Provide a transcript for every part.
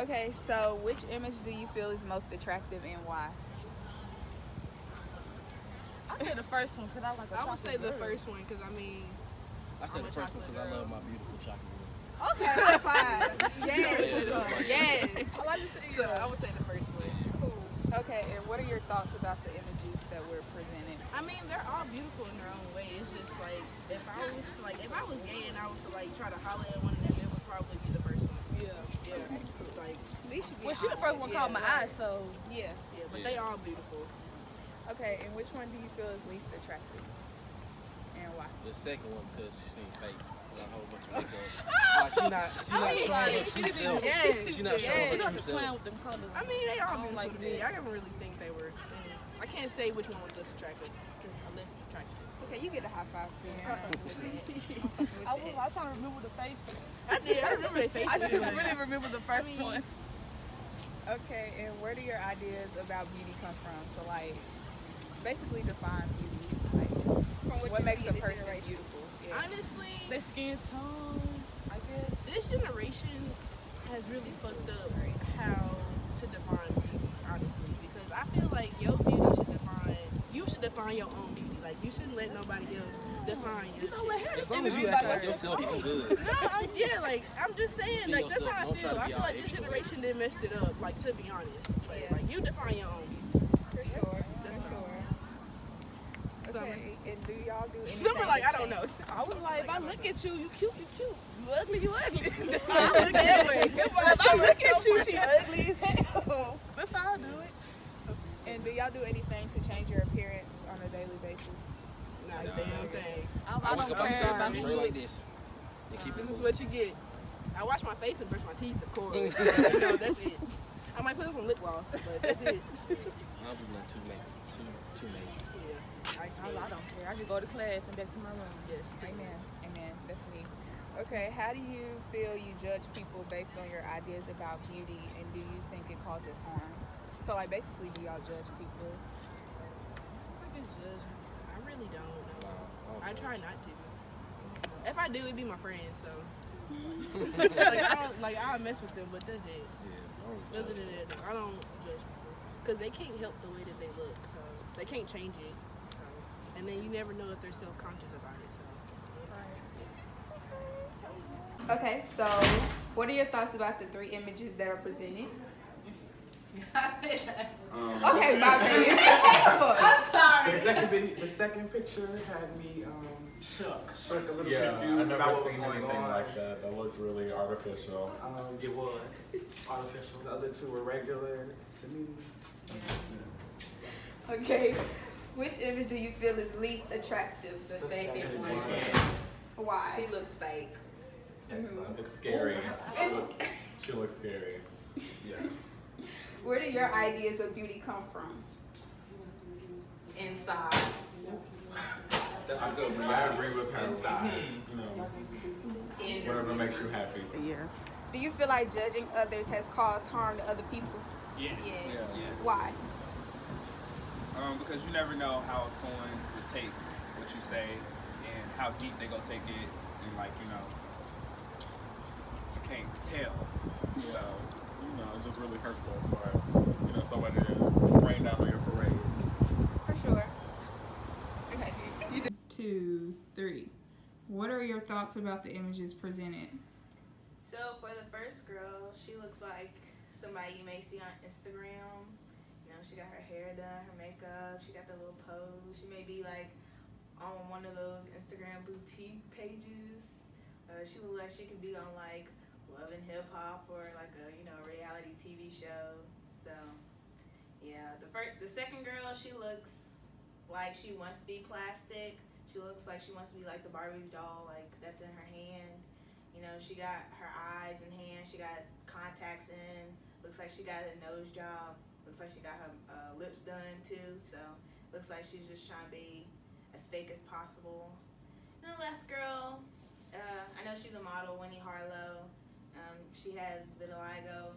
Okay, so which image do you feel is most attractive and why? I say the first one because I like a I would say chocolate the girl. first one because I said the first one because I love my beautiful chocolate. Okay, high five. Yes. Yes. I like to say So I would say the first one. Cool. Okay, and what are your thoughts about the images that were presented? I mean, they're all beautiful in their own way. It's just like if I was gay and I was to like try to holler at one of them, it would probably be the first one. Yeah. Like Well, she the first one caught my eye, so Yeah. but they all beautiful. Okay, and which one do you feel is least attractive? And why? The second one because she seemed fake. With a whole bunch of makeup. Like she not showing her true self. She not showing her true self. playing with them colors. I mean, they all beautiful like to me. that. I didn't really think they were. I can't say which one was less attractive. Less attractive. Okay, you get a high five too. I was trying to remember the faces. I did. I remember their faces. I just really remember the first one. Okay, and where do your ideas about beauty come from? So, like, basically define beauty. Like, what makes a person beautiful? Yeah. Honestly, Their skin tone, I guess. this generation has really fucked up how to define beauty, honestly, because I feel like your beauty you should define your own beauty. Like, you shouldn't let nobody else define your shit. As long as you act like yourself, I'm good. No, like, I'm just saying, like, that's how I Don't try feel. to I be feel all like this extra. generation did messed it up, like, to be honest. Like, you define your own beauty. For sure. That's For what sure. Summer. Okay, and do y'all do anything? Summer, like, I don't know. I was like, if I look at you, you cute, you cute. You ugly, you ugly. I look that way. If I look at you, she ugly as hell. But I'll do it. And do y'all do anything to change your appearance on a daily basis? Not a damn thing. I don't wake up care about straight like this. And keep it This is moving. what you get. I wash my face and brush my teeth, of course. That's it. I might put on some lip gloss, but that's it. I'll be like too major. Yeah. I don't care. I just go to class and back to my room. Yes. Amen. Amen. That's me. Okay, how do you feel you judge people based on your ideas about beauty, and do you think it causes harm? So, like, basically, do y'all judge people? I just judge. I really don't know. Wow. I try not to. If I do, it'd be my friend, so. I'll mess with them, but that's it. Yeah, Other than that, no, I don't judge people. Because they can't help the way that they look, so they can't change it. So. And then you never know if they're self-conscious about it, so. Okay, so what are your thoughts about the 3 images that are presented? Okay, my opinion. The second picture had me shook a little Yeah, confused I've about never what was seen going anything on. like that. That looked really artificial. It was artificial. The other 2 were regular to me. Okay, which image do you feel is least attractive? The second second one. one. Why? She looks fake. It's scary. She looks scary. Yeah. Where do your ideas of beauty come from? Inside. I agree with her inside. You know, whatever makes you happy. Do you feel like judging others has caused harm to other people? Yes. Why? Because you never know how someone would take what you say and how deep they gonna take it, and like you can't tell. So It's just really hurtful for somebody to rain down on your parade. For sure. Okay. 2, 3. What are your thoughts about the images presented? So for the first girl, she looks like somebody you may see on Instagram. You know, she got her hair done, her makeup, she got the little pose. She may be like on one of those Instagram boutique pages. She looks like she could be on like Love and Hip Hop or like a reality TV show. So yeah, the second girl, she looks like she wants to be plastic. She looks like she wants to be like the Barbie doll, like that's in her hand. She got her eyes in hand. She got contacts in. Looks like she got a nose job. Looks like she got her lips done too. So looks like she's just trying to be as fake as possible. And the last girl, I know she's a model, Winnie Harlow. She has vitiligo,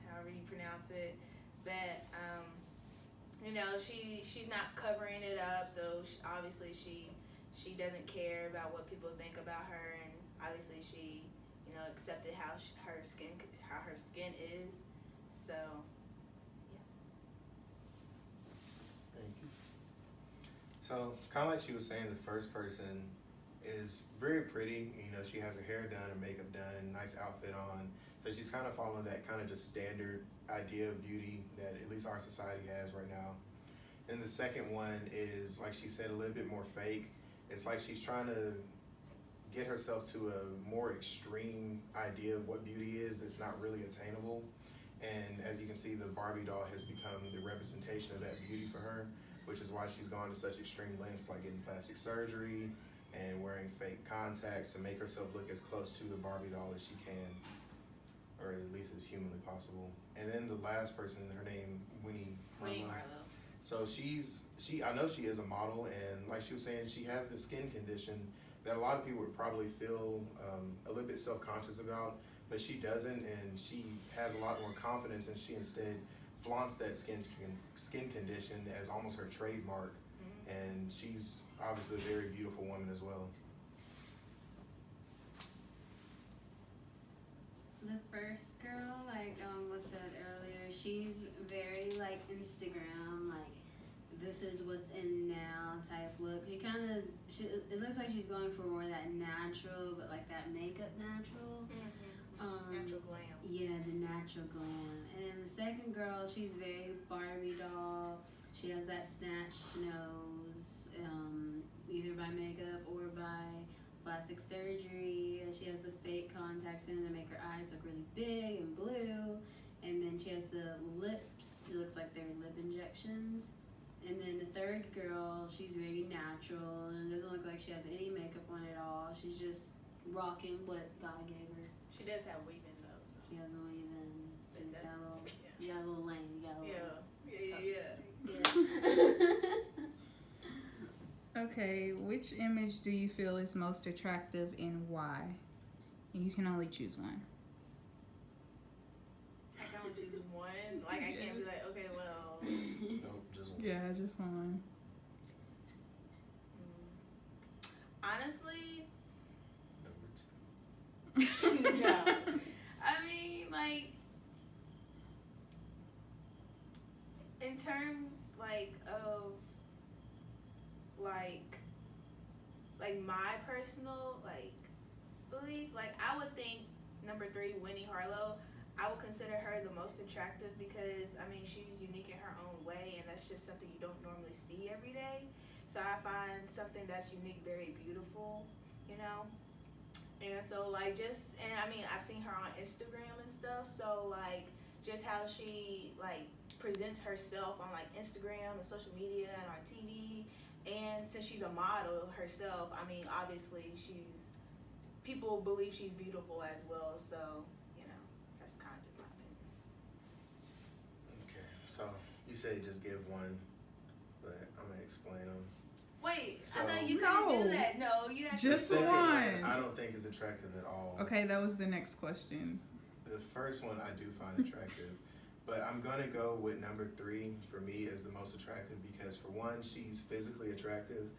however you pronounce it. But she's not covering it up. So obviously she doesn't care about what people think about her, and obviously she accepted how her skin is. So, yeah. Thank you. So, kind of like she was saying, the first person is very pretty. You know, she has her hair done, her makeup done, nice outfit on. So she's kind of following that kind of just standard idea of beauty that at least our society has right now. And the second one is, like she said, a little bit more fake. It's like she's trying to get herself to a more extreme idea of what beauty is that's not really attainable. And as you can see, the Barbie doll has become the representation of that beauty for her, which is why she's gone to such extreme lengths like getting plastic surgery and wearing fake contacts to make herself look as close to the Barbie doll as she can, or at least as humanly possible. And then the last person, her name, Winnie Harlow. So I know she is a model, and like she was saying, she has this skin condition that a lot of people would probably feel a little bit self-conscious about, but she doesn't, and she has a lot more confidence, and she instead flaunts that skin condition as almost her trademark. And she's obviously a very beautiful woman as well. The first girl, like was said earlier, she's very like Instagram, like this is what's in now type look. It looks like she's going for more of that natural, but like that makeup natural. Natural glam. Yeah, the natural glam. And then the second girl, she's very Barbie doll. She has that snatched nose, either by makeup or by plastic surgery. She has the fake contacts in to make her eyes look really big and blue. And then she has the lips. It looks like they're lip injections. And then the third girl, she's very natural and it doesn't look like she has any makeup on at all. She's just rocking what God gave her. She does have weave-in though. So. She has a weave-in. She's got a little, yeah. you got a little lane. You got a little. Yeah. Okay, which image do you feel is most attractive and why? And you can only choose one. I can only choose one. Like I can't be like, okay, well. Nope, just one. Yeah, just one. Honestly, Number 2. no. I mean, like, in terms like of like my personal like belief, like I would think number 3, Winnie Harlow, I would consider her the most attractive because I mean she's unique in her own way, and that's just something you don't normally see every day. So I find something that's unique very beautiful, you know. And so like and I mean I've seen her on Instagram and stuff, so like just how she like presents herself on like Instagram and social media and on TV, and since she's a model herself, I mean obviously people believe she's beautiful as well, so you know that's kind of just my opinion. Okay, so you say just give one, but I'm gonna explain them. Wait, So- I thought you couldn't No. do that. No, you have Just The second one. I don't think is attractive at all. Okay, that was the next question. The first one I do find attractive, but I'm gonna go with number 3 for me as the most attractive because for one, she's physically attractive,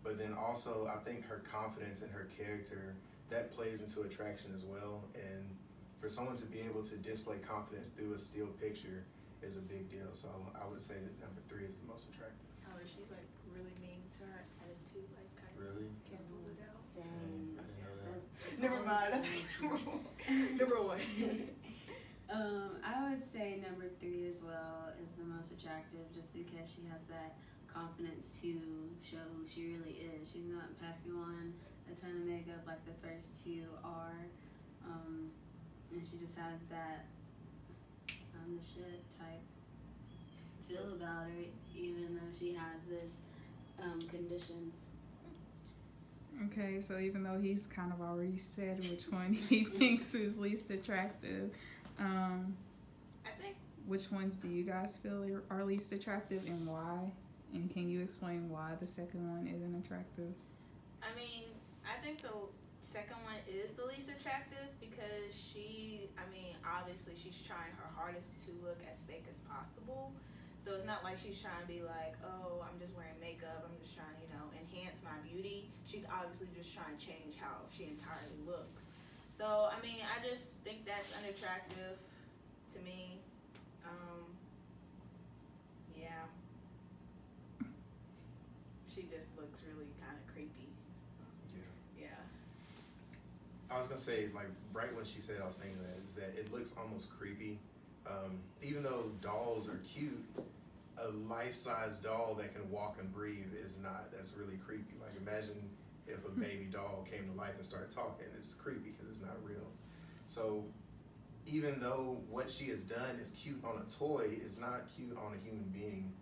but then also I think her confidence and her character, that plays into attraction as well. And for someone to be able to display confidence through a still picture is a big deal. So I would say that number 3 is the most attractive. Oh, she's like really mean to her attitude, like kind of Really? cancels it out. Dang. I didn't know that. That's- Never mind. Number 1. I would say number 3 as well is the most attractive just because she has that confidence to show who she really is. She's not packing on a ton of makeup like the first 2 are. And she just has that I'm the shit type feel about her, even though she has this condition. Okay, so even though he's kind of already said which one he thinks is least attractive, I think which ones do you guys feel are least attractive and why? And can you explain why the second one isn't attractive? I think the second one is the least attractive because obviously she's trying her hardest to look as fake as possible. So it's not like she's trying to be like, oh, I'm just wearing makeup, I'm just trying, enhance my beauty. She's obviously just trying to change how she entirely looks. So, I just think that's unattractive. to me. Yeah. She just looks really kind of creepy. Yeah. Yeah. I was gonna say, like, right when she said, I was thinking that is that it looks almost creepy. Even though dolls are cute, a life-size doll that can walk and breathe is not. That's really creepy. Like, imagine if a baby doll came to life and started talking. It's creepy because it's not real. So even though what she has done is cute on a toy, it's not cute on a human being.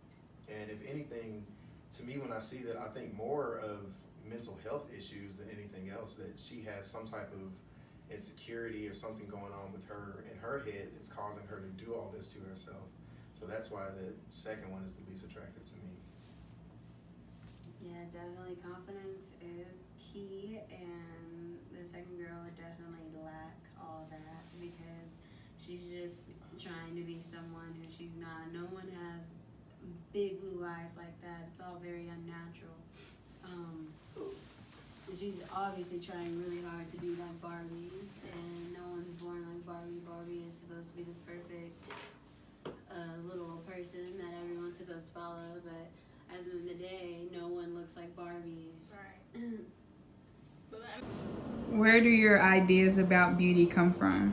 And if anything, to me, when I see that, I think more of mental health issues than anything else, that she has some type of insecurity or something going on with her in her head that's causing her to do all this to herself. So that's why the second one is the least attractive to me. Yeah, definitely confidence is key, and the second girl would definitely lack all that because she's just trying to be someone who she's not. No one has big blue eyes like that. It's all very unnatural. And she's obviously trying really hard to be like Barbie, and no one's born like Barbie. Barbie is supposed to be this perfect little person that everyone's supposed to follow, but at the end of the day, no one looks like Barbie. Right. Where do your ideas about beauty come from?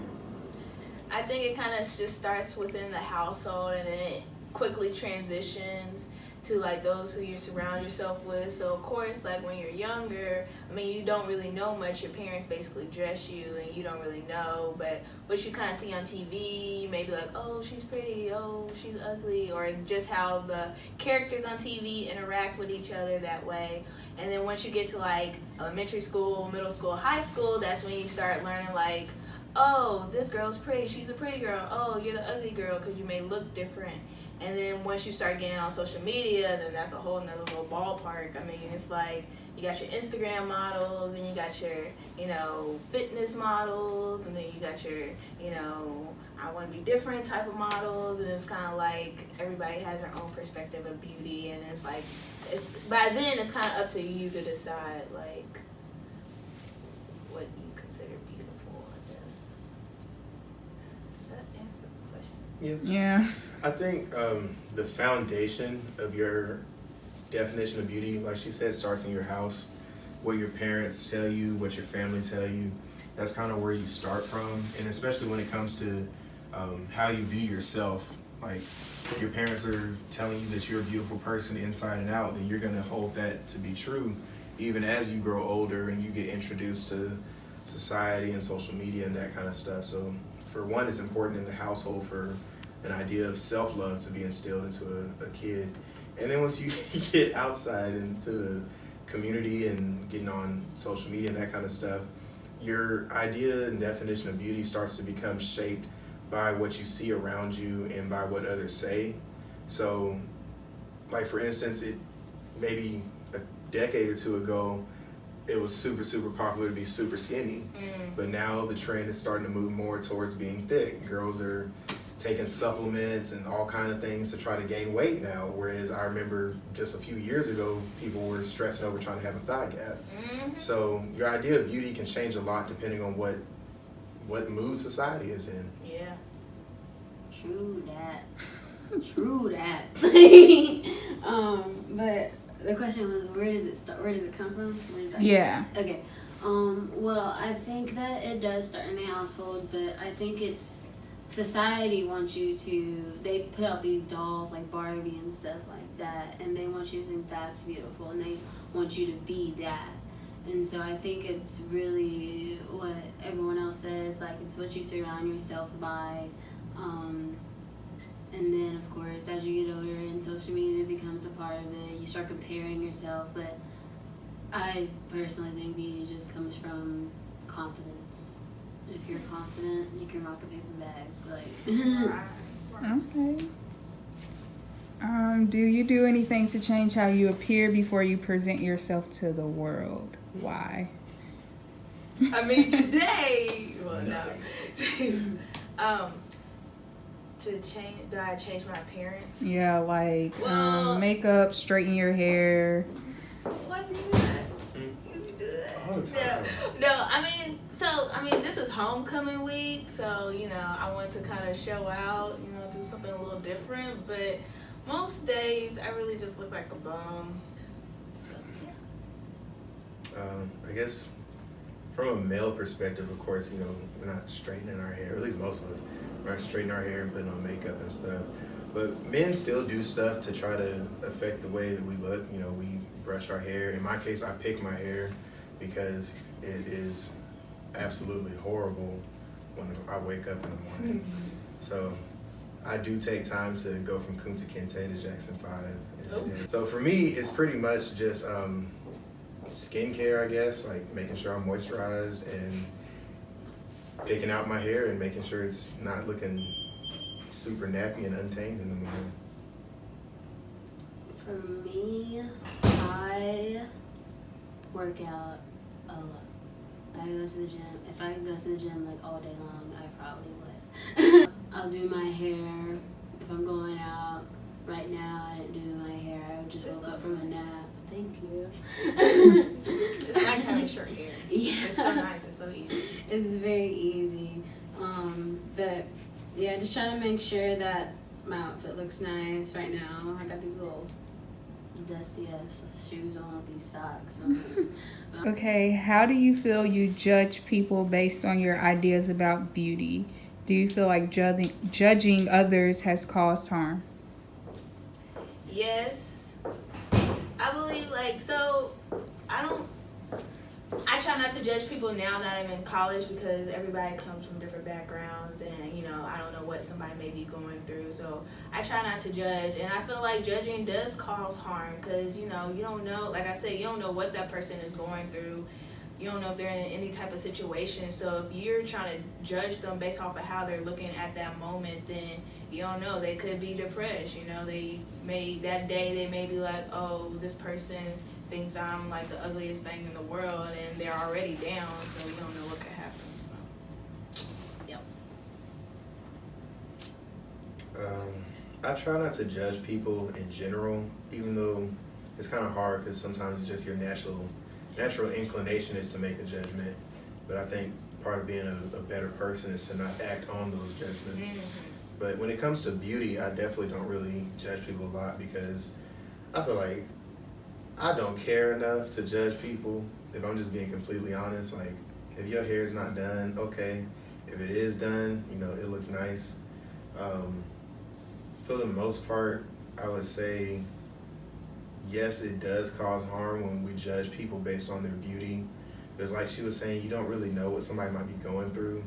I think it kind of just starts within the household, and then it quickly transitions to like those who you surround yourself with. So of course, like when you're younger, I mean, you don't really know much. Your parents basically dress you and you don't really know, but what you kind of see on TV, you may be like, oh, she's pretty, oh, she's ugly, or just how the characters on TV interact with each other that way. And then once you get to like elementary school, middle school, high school, that's when you start learning like, oh, this girl's pretty, she's a pretty girl, oh, you're the ugly girl, because you may look different. And then once you start getting on social media, then that's a whole nother little ballpark. I mean, it's like you got your Instagram models, and you got your, you know, fitness models, and then you got your, you know, I want to be different type of models, and it's kind of like everybody has their own perspective of beauty, and it's like, it's by then it's kind of up to you to decide like what you consider beautiful, I guess. Does that answer the question? Yeah. I think the foundation of your definition of beauty, like she said, starts in your house. What your parents tell you, what your family tell you, that's kind of where you start from. And especially when it comes to how you view yourself, like if your parents are telling you that you're a beautiful person inside and out, then you're going to hold that to be true even as you grow older and you get introduced to society and social media and that kind of stuff. So for one, it's important in the household for an idea of self-love to be instilled into a kid. And then once you get outside into the community and getting on social media and that kind of stuff, your idea and definition of beauty starts to become shaped by what you see around you and by what others say. So, like for instance, it maybe a decade or two ago, it was super, super popular to be super skinny. But now the trend is starting to move more towards being thick. Girls are taking supplements and all kind of things to try to gain weight now, whereas I remember just a few years ago, people were stressing over trying to have a thigh gap. So your idea of beauty can change a lot depending on what mood society is in. Yeah. True that. True that. But the question was, where does it start? Where does it come from? Where does that Yeah. Okay. Well, I think that it does start in the household, but I think it's society wants you to, they put out these dolls like Barbie and stuff like that, and they want you to think that's beautiful, and they want you to be that. And so I think it's really what everyone else said, like it's what you surround yourself by. And then of course, as you get older and social media becomes a part of it, you start comparing yourself. But I personally think beauty just comes from confidence. If you're confident, you can rock a paper bag. Like, Okay. Do you do anything to change how you appear before you present yourself to the world? Why? I mean, today, well, no. To change, do I change my appearance? Yeah, like Well, makeup, straighten your hair. why'd you do that? You do that. Oh the time. No, I mean, this is homecoming week, so, you know, I want to kind of show out, you know, do something a little different, but most days I really just look like a bum. So, yeah. I guess from a male perspective, of course, you know, we're not straightening our hair, or at least most of us, we're not straightening our hair and putting on makeup and stuff. But men still do stuff to try to affect the way that we look. You know, we brush our hair. In my case, I pick my hair because it is absolutely horrible when I wake up in the morning. So I do take time to go from Kunta Kinte to Jackson 5. So for me, it's pretty much just skincare, I guess, like making sure I'm moisturized and picking out my hair and making sure it's not looking super nappy and untamed in the morning. For me, I work out a lot. I go to the gym. If I could go to the gym like all day long, I probably would. I'll do my hair. If I'm going out right now, I didn't do my hair. I just woke up from a nap. Thank you. It's nice having short hair. Yeah. It's so nice. It's so easy. It's very easy. But yeah, just trying to make sure that my outfit looks nice right now. I got these little dusty ass shoes on with these socks on. Okay, how do you feel you judge people based on your ideas about beauty? Do you feel like judging others has caused harm? Yes. I believe, like, so I try not to judge people now that I'm in college because everybody comes from different backgrounds and, you know, I don't know what somebody may be going through. So I try not to judge. And I feel like judging does cause harm because, you know, you don't know, like I said, you don't know what that person is going through. You don't know if they're in any type of situation. So if you're trying to judge them based off of how they're looking at that moment, then you don't know. They could be depressed. You know, that day they may be like, oh, this person thinks I'm like the ugliest thing in the world, and they're already down, so you don't know what could happen. So, yep. I try not to judge people in general, even though it's kind of hard because sometimes it's just your natural inclination is to make a judgment. But I think part of being a better person is to not act on those judgments. But when it comes to beauty, I definitely don't really judge people a lot because I feel like I don't care enough to judge people. If I'm just being completely honest, like if your hair is not done, okay. If it is done, you know, it looks nice. For the most part, I would say yes, it does cause harm when we judge people based on their beauty. Because like she was saying, you don't really know what somebody might be going through.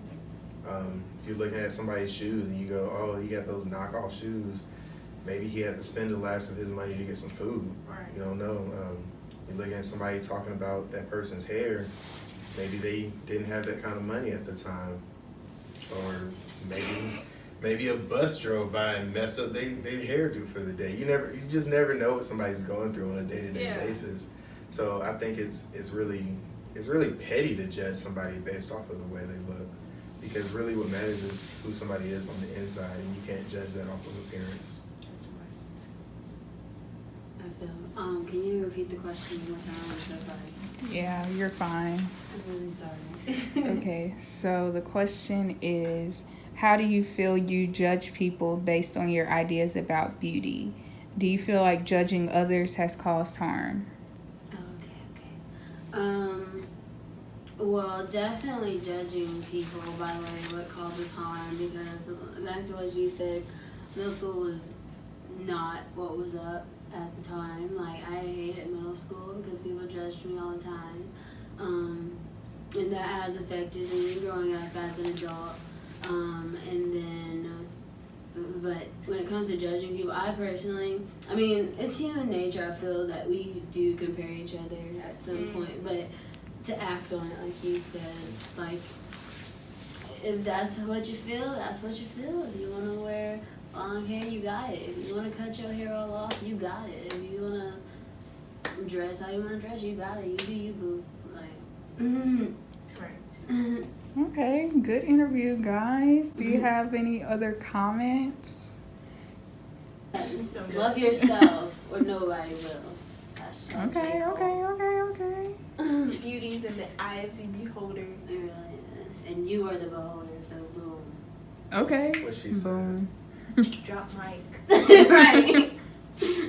If you're looking at somebody's shoes and you go, oh, he got those knockoff shoes, maybe he had to spend the last of his money to get some food. Right. You don't know. You're looking at somebody talking about that person's hair, maybe they didn't have that kind of money at the time. Or maybe a bus drove by and messed up their hairdo for the day. You just never know what somebody's going through on a day-to-day basis. So I think it's really petty to judge somebody based off of the way they look. Because really what matters is who somebody is on the inside, and you can't judge that off of appearance. That's right. I feel. Can you repeat the question one more time? I'm so sorry. Yeah, you're fine. I'm really sorry. Okay, so the question is, how do you feel you judge people based on your ideas about beauty? Do you feel like judging others has caused harm? Okay. Well, definitely judging people by the way what causes harm, because back to what you said, middle school was not what was up at the time. Like, I hated middle school because people judged me all the time. And that has affected me growing up as an adult. But when it comes to judging people, I personally, I mean, it's human nature, I feel, that we do compare each other at some point, but to act on it, like you said, like, if that's what you feel, that's what you feel. If you want to wear long hair, you got it. If you want to cut your hair all off, you got it. If you want to dress how you want to dress, you got it. You do you, boo. Like, Right. Okay, good interview, guys. Do you have any other comments? love yourself or nobody will. That's Okay. Beauty's in the eye of the beholder. It really is. And you are the beholder, so boom. Okay. What she said. Boom. Drop mic. Right.